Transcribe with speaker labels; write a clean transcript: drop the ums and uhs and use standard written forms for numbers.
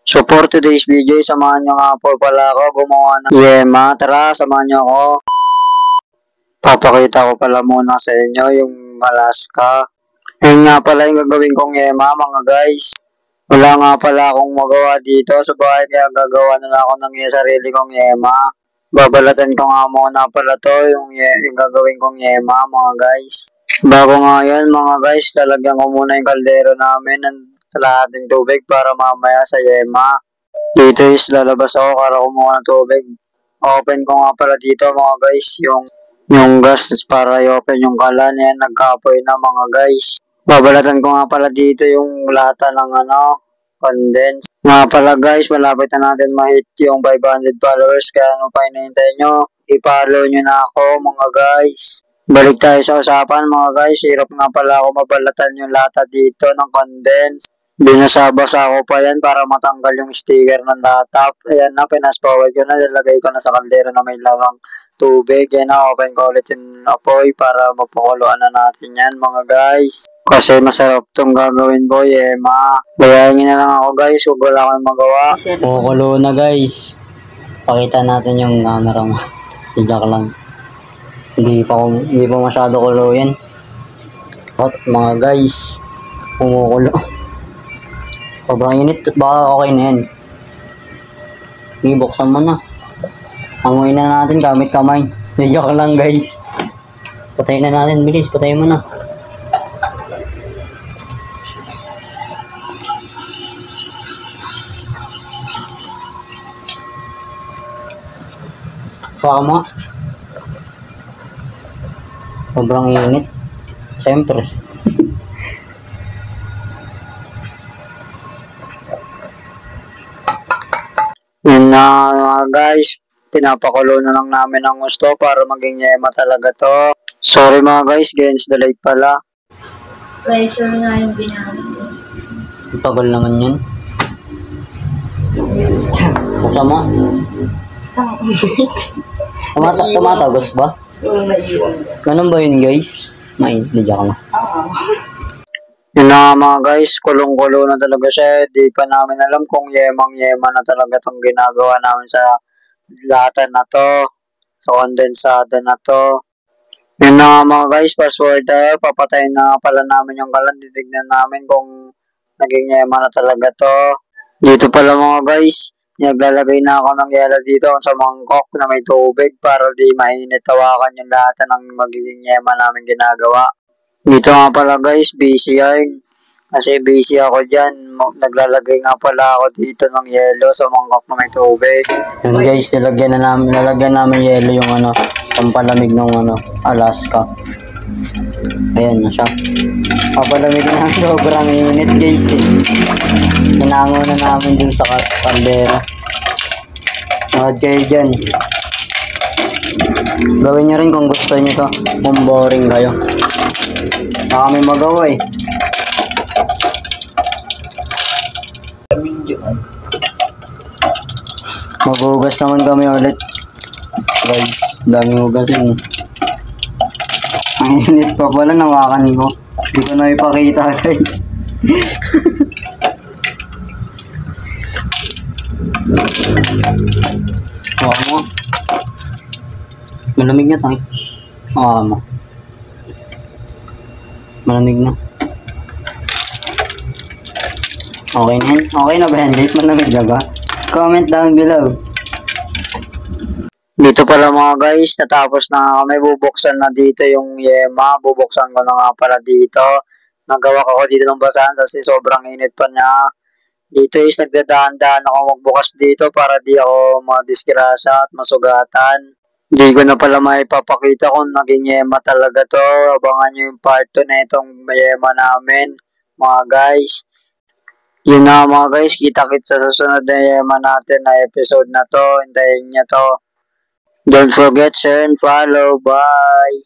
Speaker 1: So for today's video, samahan nyo nga po pala ako gumawa ng yema. Tara, samahan nyo ako. Papakita ko pala muna sa inyo yung Alaska. Yun nga pala yung gagawin kong yema mga guys. Wala nga pala akong magawa dito sa bahay kaya gagawa na lang ako ng sarili kong yema. Babalatan ko nga muna pala to yung gagawin kong yema mga guys. Bago nga yan mga guys, talagyan ko muna yung kaldero namin ng kalahating tubig para mamaya sa yema. Dito is lalabas ako para kumuha ng tubig. Open ko nga pala dito mga guys yung gas para i-open yung kalan. Yan, nagkapoy na mga guys. Babalatan ko nga pala dito yung lata ng condense. Nga pala guys, malapit na natin ma-hit yung 500 followers. Kaya ano pa hinihintay nyo? I-follow nyo na ako mga guys. Balik tayo sa usapan mga guys. Hirap nga pala ako mabalatan yung lata dito ng condense. Binasabasa ko pa yan para matanggal yung sticker ng lata. Ayan na, pinas-forward ko na. Lalagay ko na sa kaldero na may lawang tubig. Yan na, open ko ulit yung apoy para mapakuluan na natin yan mga guys. Kasi masarap tong gagawin ko, yema. Bayahin nyo na lang ako guys, huwag wala akong magawa.
Speaker 2: Kukulo na guys. Pakita natin yung camera mo. Tijak lang. Hindi pa masyado kulo yan. At mga guys, kumukulo. Sobrang init, baka okay na yan. Ibuksan mo na. Hanguin na natin gamit kamay. Tijak lang guys. Patayin na natin, bilis, patayin mo na. Baka mo. Sobrang init. Siyempre.
Speaker 1: Yun na mga guys, pinapakulo na lang namin ang gusto para maging yema talaga to. Sorry mga guys, gains the light pala.
Speaker 3: Pressure nga yung ginamit ko.
Speaker 2: Tagal naman yun. Buksan mo. Tumatagos ba? Ganun ba yun guys? Hindi ka na.
Speaker 1: Yun na mga guys, kulong-kulo na talaga siya. Di pa namin alam kung yemang-yema na talaga itong ginagawa namin sa lata na to. Sa kondensada na to. Yun na mga guys, password tayo. Papatayin na pala namin yung kalan. Titignan namin kung naging yema na talaga to. Dito pala mga guys, naglalagay na ako ng yelo dito sa mangkok na may tubig para di mainit tawakan yung lata ng magiging yema namin ginagawa. Dito nga pala guys, busy yarn. Kasi busy ako dyan. Naglalagay nga pala ako dito ng yelo sa mangkok na may tubig.
Speaker 2: Yun guys, nalagyan namin yelo yung pampalamig ng Alaska. Ayan na siya. Papalamig na sobrang init guys eh. Hinango na namin dun sa kaldera. Mahad kayo dyan. Gawin nyo rin kung gusto nyo to. Kung boring kayo. Baka may magawa eh. Maghugas naman kami ulit. Guys, daming hugasin eh. Ang init pa pala, nawakan ko. Hindi ko na ipakita guys. Hawakan mo. Malamig na tayo. Hawakan mo. Malamig na. Okay na yan? Okay na ba yan guys? Malamig na ba? Comment down below.
Speaker 1: Dito pala mga guys, natapos na kami. Bubuksan na dito yung yema. Bubuksan ko na nga pala dito. Nagawa ko dito ng basahan kasi sobrang init pa niya. Dito is nagdadaan-daan ako magbukas dito para di ako madisgrasya at masugatan. Di ko na pala maipapakita kung naging yema talaga to. Abangan nyo yung part 2 na itong yema namin mga guys. Yun na mga guys, kita-kits sa susunod na yema natin na episode na to. Hintayin nyo to. Don't forget, share and follow. Bye!